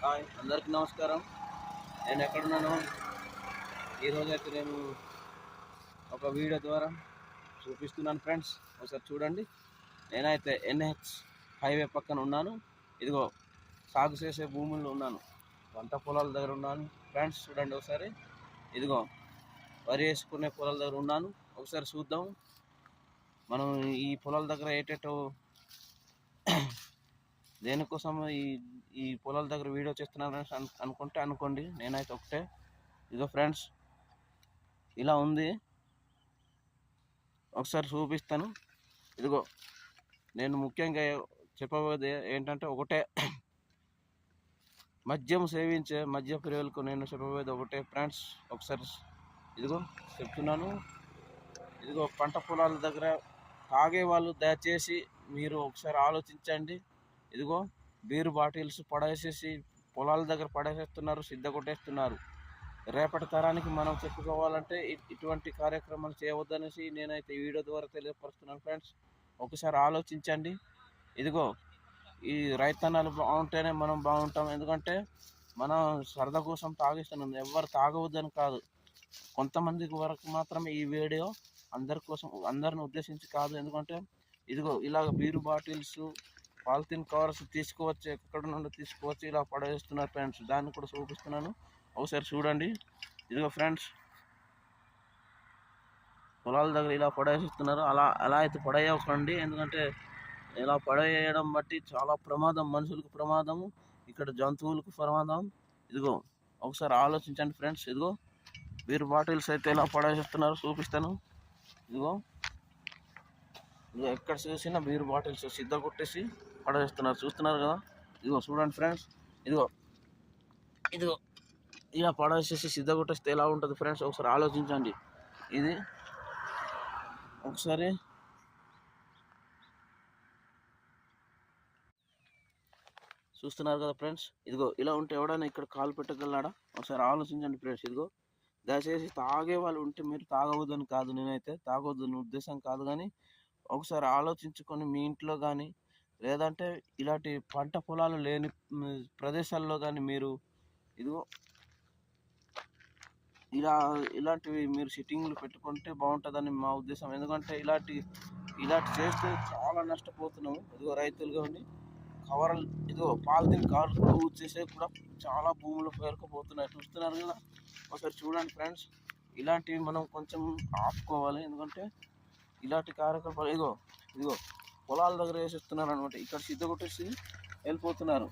Hi అందరికీ నమస్కారం. నేను ఎక్కడున్నాను ఈరోజైతే నేను ఒక వీడియో ద్వారా చూపిస్తున్నాను ఫ్రెండ్స్. ఒకసారి చూడండి. నేనైతే ఎన్హెచ్ హైవే పక్కన ఉన్నాను. ఇదిగో సాగు చేసే భూముల్లో ఉన్నాను, పంట పొలాల దగ్గర ఉన్నాను ఫ్రెండ్స్. చూడండి ఒకసారి. ఇదిగో వరి వేసుకునే పొలాల దగ్గర ఉన్నాను. ఒకసారి చూద్దాం మనం ఈ పొలాల దగ్గర ఏటేటో దేనికోసం ఈ పొలాల దగ్గర వీడియో చేస్తున్నాను అనుకోండి. నేనైతే ఒకటే, ఇదిగో ఫ్రెండ్స్ ఇలా ఉంది. ఒకసారి చూపిస్తాను. ఇదిగో నేను ముఖ్యంగా చెప్పబోయేది ఏంటంటే ఒకటే, మద్యం సేవించే మద్య ప్రియులకు నేను చెప్పబోయేది ఒకటే ఫ్రెండ్స్. ఒకసారి ఇదిగో చెప్తున్నాను. ఇదిగో పంట పొలాల దగ్గర తాగే వాళ్ళు దయచేసి మీరు ఒకసారి ఆలోచించండి. ఇదిగో బీరు బాటిల్స్ పడేసేసి పొలాల దగ్గర పడేసేస్తున్నారు, సిద్ధ కొట్టేస్తున్నారు. రేపటి తరానికి మనం చెప్పుకోవాలంటే ఇటువంటి కార్యక్రమాలు చేయవద్దనేసి నేనైతే ఈ వీడియో ద్వారా తెలియపరుస్తున్నాను ఫ్రెండ్స్. ఒకసారి ఆలోచించండి. ఇదిగో ఈ రైతన్నలు బాగుంటేనే మనం బాగుంటాం. ఎందుకంటే మనం సరదా కోసం తాగిస్తున్నాం, ఎవరు తాగవద్దని కాదు. కొంతమందికి వరకు మాత్రమే ఈ వీడియో, అందరి కోసం, అందరిని ఉద్దేశించి కాదు. ఎందుకంటే ఇదిగో ఇలాగ బీరు బాటిల్స్, పాలిథిన్ కవర్స్ తీసుకువచ్చి ఎక్కడ నుండి తీసుకువచ్చి ఇలా పడేస్తున్నారు ఫ్రెండ్స్. దాన్ని కూడా చూపిస్తున్నాను, ఒకసారి చూడండి. ఇదిగో ఫ్రెండ్స్ పొలాల దగ్గర ఇలా పడేస్తున్నారు. అలా అయితే పడేయకండి. ఎందుకంటే ఇలా పడేయడం బట్టి చాలా ప్రమాదం, మనుషులకు ప్రమాదము, ఇక్కడ జంతువులకు ప్రమాదం. ఇదిగో ఒకసారి ఆలోచించండి ఫ్రెండ్స్. ఇదిగో బీర్ బాటిల్స్ అయితే ఇలా పడేస్తున్నారు, చూపిస్తాను. ఇదిగో ఎక్కడ చూసినా బీర్ బాటిల్స్ సిద్ధ కొట్టేసి పడేస్తున్నారు, చూస్తున్నారు కదా. ఇదిగో చూడండి ఫ్రెండ్స్. ఇదిగో ఇదిగో ఇలా పడేసేసి సిద్ధ కొట్టేస్తే ఎలా ఉంటుంది ఫ్రెండ్స్, ఒకసారి ఆలోచించండి. ఇది ఒకసారి చూస్తున్నారు కదా ఫ్రెండ్స్. ఇదిగో ఇలా ఉంటే ఎవడైనా ఇక్కడ కాలు పెట్టగలడా? ఒకసారి ఆలోచించండి ఫ్రెండ్స్. ఇదిగో దయచేసి తాగే వాళ్ళు ఉంటే మీరు తాగవద్దని కాదు, నేనైతే తాగవద్దని ఉద్దేశం కాదు, కానీ ఒకసారి ఆలోచించుకొని మీ ఇంట్లో కానీ లేదంటే ఇలాంటి పంట పొలాలు లేని ప్రదేశాల్లో కానీ మీరు ఇదిగో ఇలాంటివి మీరు సిట్టింగ్లు పెట్టుకుంటే బాగుంటుందని మా ఉద్దేశం. ఎందుకంటే ఇలాంటి చేస్తే చాలా నష్టపోతున్నాము. ఇదిగో రైతులుగా ఉండి కవర్లు, ఇదిగో పాలిథిన్ కవర్లు కూడా యూజ్ చేసే కూడా చాలా భూములు పేరుకుపోతున్నాయి, చూస్తున్నారు కదా. ఒకసారి చూడండి ఫ్రెండ్స్. ఇలాంటివి మనం కొంచెం ఆపుకోవాలి. ఎందుకంటే ఇలాంటి కార్యక్రమాలు ఇదిగో పొలాల దగ్గర వేసేస్తున్నారు అనమాట. ఇక్కడ సిద్ధ కొట్టేసి వెళ్ళిపోతున్నారు.